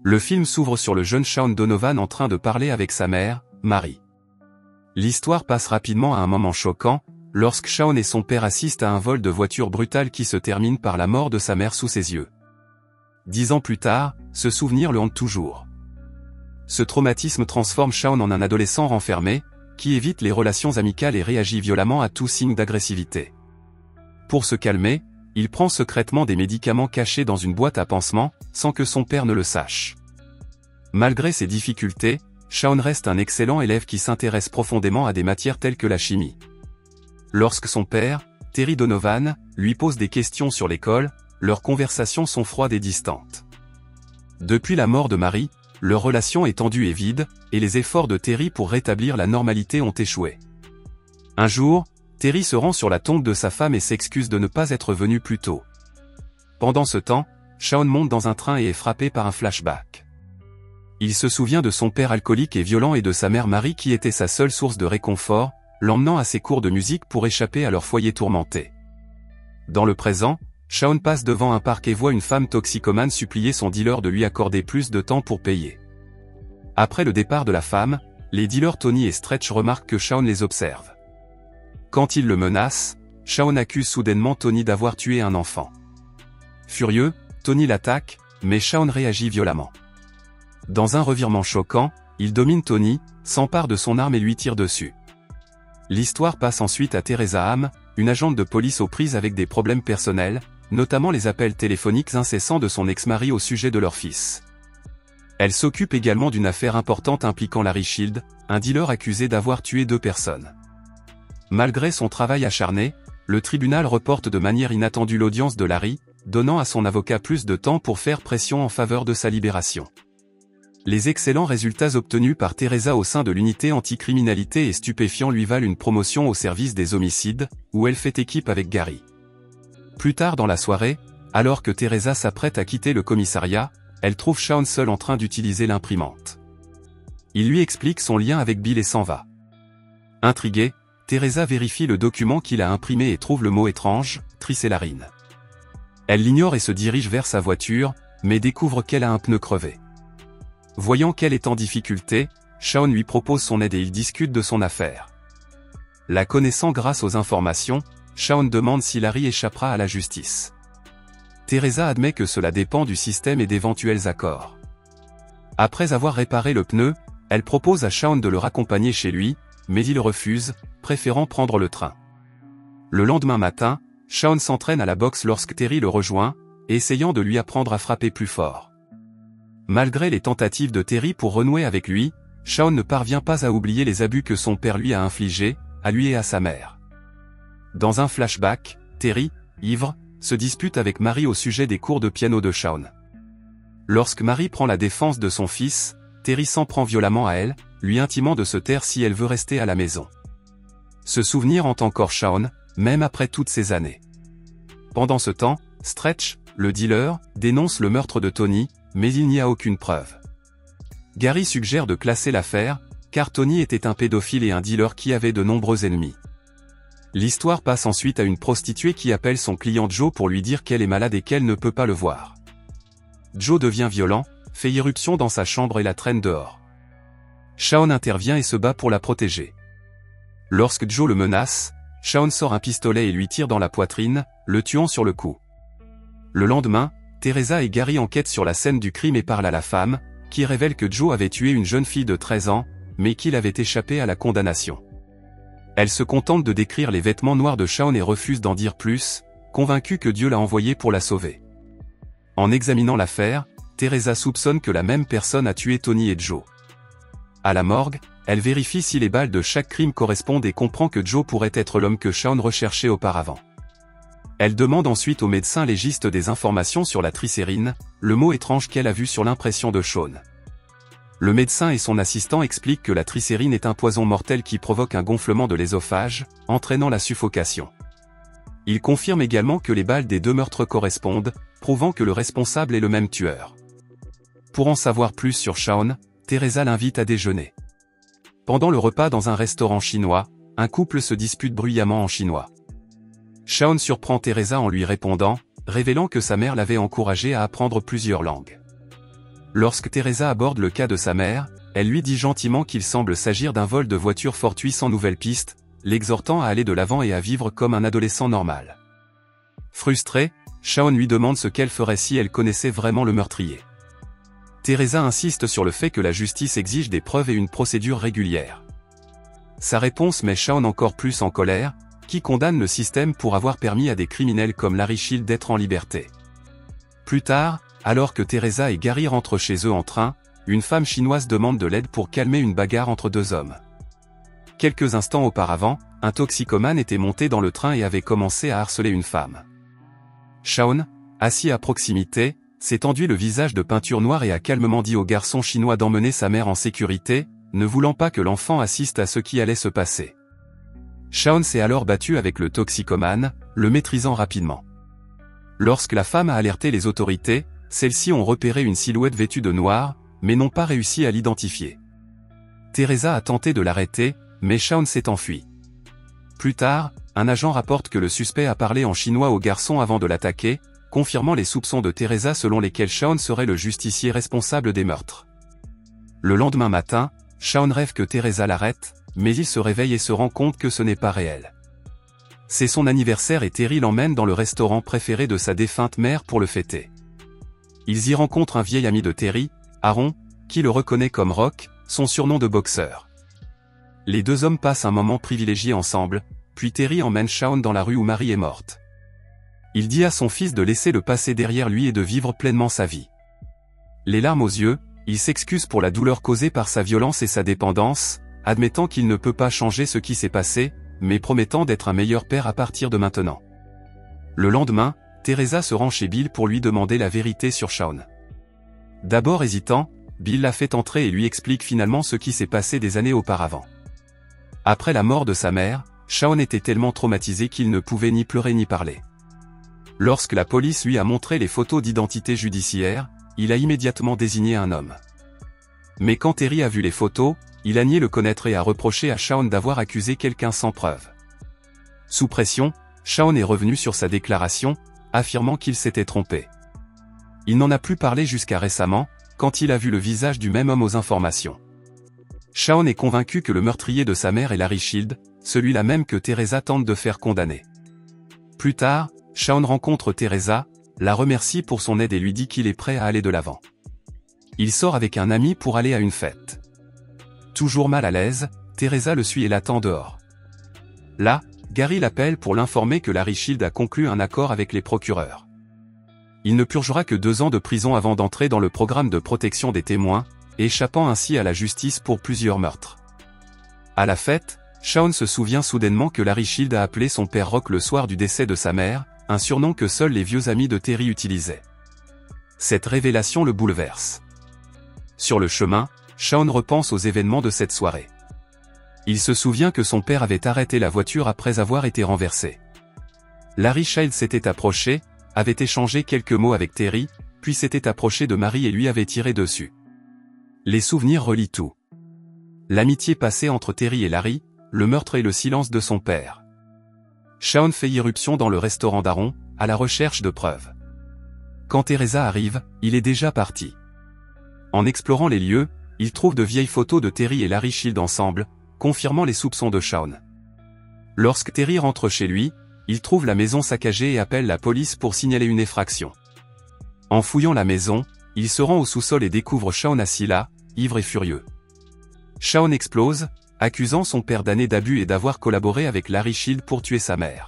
Le film s'ouvre sur le jeune Shaun Donovan en train de parler avec sa mère, Mary. L'histoire passe rapidement à un moment choquant, lorsque Shaun et son père assistent à un vol de voiture brutal qui se termine par la mort de sa mère sous ses yeux. 10 ans plus tard, ce souvenir le hante toujours. Ce traumatisme transforme Shaun en un adolescent renfermé, qui évite les relations amicales et réagit violemment à tout signe d'agressivité. Pour se calmer, il prend secrètement des médicaments cachés dans une boîte à pansements, sans que son père ne le sache. Malgré ses difficultés, Shaun reste un excellent élève qui s'intéresse profondément à des matières telles que la chimie. Lorsque son père, Terry Donovan, lui pose des questions sur l'école, leurs conversations sont froides et distantes. Depuis la mort de Mary, leur relation est tendue et vide, et les efforts de Terry pour rétablir la normalité ont échoué. Un jour, Terry se rend sur la tombe de sa femme et s'excuse de ne pas être venu plus tôt. Pendant ce temps, Shaun monte dans un train et est frappé par un flashback. Il se souvient de son père alcoolique et violent et de sa mère Mary qui était sa seule source de réconfort, l'emmenant à ses cours de musique pour échapper à leur foyer tourmenté. Dans le présent, Shaun passe devant un parc et voit une femme toxicomane supplier son dealer de lui accorder plus de temps pour payer. Après le départ de la femme, les dealers Tony et Stretch remarquent que Shaun les observe. Quand ils le menacent, Shaun accuse soudainement Tony d'avoir tué un enfant. Furieux, Tony l'attaque, mais Shaun réagit violemment. Dans un revirement choquant, il domine Tony, s'empare de son arme et lui tire dessus. L'histoire passe ensuite à Teresa Ham, une agente de police aux prises avec des problèmes personnels, notamment les appels téléphoniques incessants de son ex-mari au sujet de leur fils. Elle s'occupe également d'une affaire importante impliquant Larry Shield, un dealer accusé d'avoir tué 2 personnes. Malgré son travail acharné, le tribunal reporte de manière inattendue l'audience de Larry, donnant à son avocat plus de temps pour faire pression en faveur de sa libération. Les excellents résultats obtenus par Teresa au sein de l'unité anticriminalité et stupéfiants lui valent une promotion au service des homicides, où elle fait équipe avec Gary. Plus tard dans la soirée, alors que Teresa s'apprête à quitter le commissariat, elle trouve Shaun seul en train d'utiliser l'imprimante. Il lui explique son lien avec Bill et s'en va. Intriguée, Teresa vérifie le document qu'il a imprimé et trouve le mot étrange, tricélarine. Elle l'ignore et se dirige vers sa voiture, mais découvre qu'elle a un pneu crevé. Voyant qu'elle est en difficulté, Shaun lui propose son aide et ils discutent de son affaire. La connaissant grâce aux informations, Shaun demande si Larry échappera à la justice. Teresa admet que cela dépend du système et d'éventuels accords. Après avoir réparé le pneu, elle propose à Shaun de le raccompagner chez lui, mais il refuse, préférant prendre le train. Le lendemain matin, Shaun s'entraîne à la boxe lorsque Terry le rejoint, essayant de lui apprendre à frapper plus fort. Malgré les tentatives de Terry pour renouer avec lui, Shaun ne parvient pas à oublier les abus que son père lui a infligés, à lui et à sa mère. Dans un flashback, Terry, ivre, se dispute avec Mary au sujet des cours de piano de Shaun. Lorsque Mary prend la défense de son fils, Terry s'en prend violemment à elle, lui intimant de se taire si elle veut rester à la maison. Ce souvenir hante encore Shaun, même après toutes ces années. Pendant ce temps, Stretch, le dealer, dénonce le meurtre de Tony, mais il n'y a aucune preuve. Gary suggère de classer l'affaire, car Tony était un pédophile et un dealer qui avait de nombreux ennemis. L'histoire passe ensuite à une prostituée qui appelle son client Joe pour lui dire qu'elle est malade et qu'elle ne peut pas le voir. Joe devient violent, fait irruption dans sa chambre et la traîne dehors. Shaun intervient et se bat pour la protéger. Lorsque Joe le menace, Shaun sort un pistolet et lui tire dans la poitrine, le tuant sur le coup. Le lendemain, Teresa et Gary enquêtent sur la scène du crime et parlent à la femme, qui révèle que Joe avait tué une jeune fille de 13 ans, mais qu'il avait échappé à la condamnation. Elle se contente de décrire les vêtements noirs de Shaun et refuse d'en dire plus, convaincue que Dieu l'a envoyé pour la sauver. En examinant l'affaire, Teresa soupçonne que la même personne a tué Tony et Joe. À la morgue, elle vérifie si les balles de chaque crime correspondent et comprend que Joe pourrait être l'homme que Shaun recherchait auparavant. Elle demande ensuite au médecin légiste des informations sur la tricérine, le mot étrange qu'elle a vu sur l'impression de Shaun. Le médecin et son assistant expliquent que la tricérine est un poison mortel qui provoque un gonflement de l'ésophage, entraînant la suffocation. Il confirme également que les balles des 2 meurtres correspondent, prouvant que le responsable est le même tueur. Pour en savoir plus sur Shaun, Teresa l'invite à déjeuner. Pendant le repas dans un restaurant chinois, un couple se dispute bruyamment en chinois. Shaun surprend Teresa en lui répondant, révélant que sa mère l'avait encouragé à apprendre plusieurs langues. Lorsque Teresa aborde le cas de sa mère, elle lui dit gentiment qu'il semble s'agir d'un vol de voiture fortuit sans nouvelle piste, l'exhortant à aller de l'avant et à vivre comme un adolescent normal. Frustrée, Shawn lui demande ce qu'elle ferait si elle connaissait vraiment le meurtrier. Teresa insiste sur le fait que la justice exige des preuves et une procédure régulière. Sa réponse met Shawn encore plus en colère, qui condamne le système pour avoir permis à des criminels comme Larry Shield d'être en liberté. Plus tard, alors que Teresa et Gary rentrent chez eux en train, une femme chinoise demande de l'aide pour calmer une bagarre entre deux hommes. Quelques instants auparavant, un toxicomane était monté dans le train et avait commencé à harceler une femme. Shawn, assis à proximité, s'est enduit le visage de peinture noire et a calmement dit au garçon chinois d'emmener sa mère en sécurité, ne voulant pas que l'enfant assiste à ce qui allait se passer. Shawn s'est alors battu avec le toxicomane, le maîtrisant rapidement. Lorsque la femme a alerté les autorités, celles-ci ont repéré une silhouette vêtue de noir, mais n'ont pas réussi à l'identifier. Teresa a tenté de l'arrêter, mais Shawn s'est enfui. Plus tard, un agent rapporte que le suspect a parlé en chinois au garçon avant de l'attaquer, confirmant les soupçons de Teresa selon lesquels Shawn serait le justicier responsable des meurtres. Le lendemain matin, Shawn rêve que Teresa l'arrête, mais il se réveille et se rend compte que ce n'est pas réel. C'est son anniversaire et Terry l'emmène dans le restaurant préféré de sa défunte mère pour le fêter. Ils y rencontrent un vieil ami de Terry, Aaron, qui le reconnaît comme Rock, son surnom de boxeur. Les deux hommes passent un moment privilégié ensemble, puis Terry emmène Shawn dans la rue où Marie est morte. Il dit à son fils de laisser le passé derrière lui et de vivre pleinement sa vie. Les larmes aux yeux, il s'excuse pour la douleur causée par sa violence et sa dépendance, admettant qu'il ne peut pas changer ce qui s'est passé, mais promettant d'être un meilleur père à partir de maintenant. Le lendemain, Teresa se rend chez Bill pour lui demander la vérité sur Shawn. D'abord hésitant, Bill la fait entrer et lui explique finalement ce qui s'est passé des années auparavant. Après la mort de sa mère, Shawn était tellement traumatisé qu'il ne pouvait ni pleurer ni parler. Lorsque la police lui a montré les photos d'identité judiciaire, il a immédiatement désigné un homme. Mais quand Terry a vu les photos, il a nié le connaître et a reproché à Shawn d'avoir accusé quelqu'un sans preuve. Sous pression, Shawn est revenu sur sa déclaration, affirmant qu'il s'était trompé. Il n'en a plus parlé jusqu'à récemment, quand il a vu le visage du même homme aux informations. Shawn est convaincu que le meurtrier de sa mère est Larry Shield, celui-là même que Teresa tente de faire condamner. Plus tard, Shawn rencontre Teresa, la remercie pour son aide et lui dit qu'il est prêt à aller de l'avant. Il sort avec un ami pour aller à une fête. Toujours mal à l'aise, Teresa le suit et l'attend dehors. Là, Gary l'appelle pour l'informer que Larry Shield a conclu un accord avec les procureurs. Il ne purgera que 2 ans de prison avant d'entrer dans le programme de protection des témoins, échappant ainsi à la justice pour plusieurs meurtres. À la fête, Shawn se souvient soudainement que Larry Shield a appelé son père Rock le soir du décès de sa mère, un surnom que seuls les vieux amis de Terry utilisaient. Cette révélation le bouleverse. Sur le chemin, Shawn repense aux événements de cette soirée. Il se souvient que son père avait arrêté la voiture après avoir été renversé. Larry Shield s'était approché, avait échangé quelques mots avec Terry, puis s'était approché de Marie et lui avait tiré dessus. Les souvenirs relient tout. L'amitié passée entre Terry et Larry, le meurtre et le silence de son père. Shawn fait irruption dans le restaurant d'Aaron, à la recherche de preuves. Quand Teresa arrive, il est déjà parti. En explorant les lieux, il trouve de vieilles photos de Terry et Larry Shield ensemble, confirmant les soupçons de Shawn. Lorsque Terry rentre chez lui, il trouve la maison saccagée et appelle la police pour signaler une effraction. En fouillant la maison, il se rend au sous-sol et découvre Shawn assis là, ivre et furieux. Shawn explose, accusant son père d'années d'abus et d'avoir collaboré avec Larry Shield pour tuer sa mère.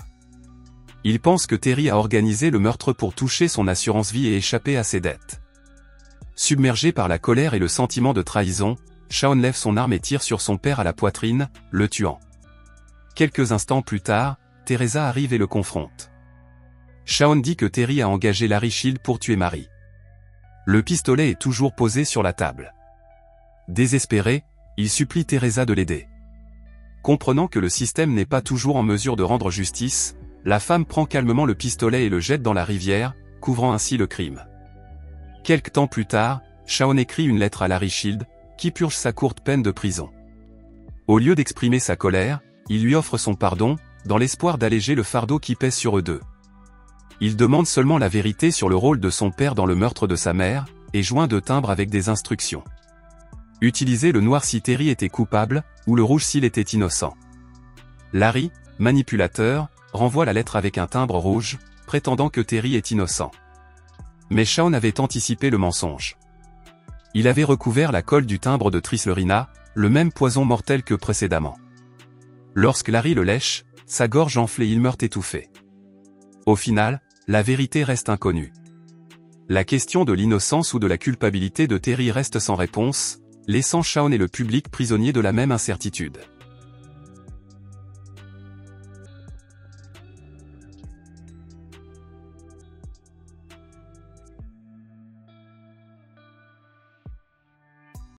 Il pense que Terry a organisé le meurtre pour toucher son assurance vie et échapper à ses dettes. Submergé par la colère et le sentiment de trahison, Shawn lève son arme et tire sur son père à la poitrine, le tuant. Quelques instants plus tard, Teresa arrive et le confronte. Shawn dit que Terry a engagé Larry Shield pour tuer Marie. Le pistolet est toujours posé sur la table. Désespéré, il supplie Teresa de l'aider. Comprenant que le système n'est pas toujours en mesure de rendre justice, la femme prend calmement le pistolet et le jette dans la rivière, couvrant ainsi le crime. Quelque temps plus tard, Shawn écrit une lettre à Larry Shield, qui purge sa courte peine de prison. Au lieu d'exprimer sa colère, il lui offre son pardon, dans l'espoir d'alléger le fardeau qui pèse sur eux deux. Il demande seulement la vérité sur le rôle de son père dans le meurtre de sa mère, et joint de timbres avec des instructions. Utilisez le noir si Terry était coupable, ou le rouge s'il était innocent. Larry, manipulateur, renvoie la lettre avec un timbre rouge, prétendant que Terry est innocent. Mais Shawn avait anticipé le mensonge. Il avait recouvert la colle du timbre de Trislerina, le même poison mortel que précédemment. Lorsque Larry le lèche, sa gorge enfle et il meurt étouffé. Au final, la vérité reste inconnue. La question de l'innocence ou de la culpabilité de Terry reste sans réponse, laissant Shawn et le public prisonniers de la même incertitude.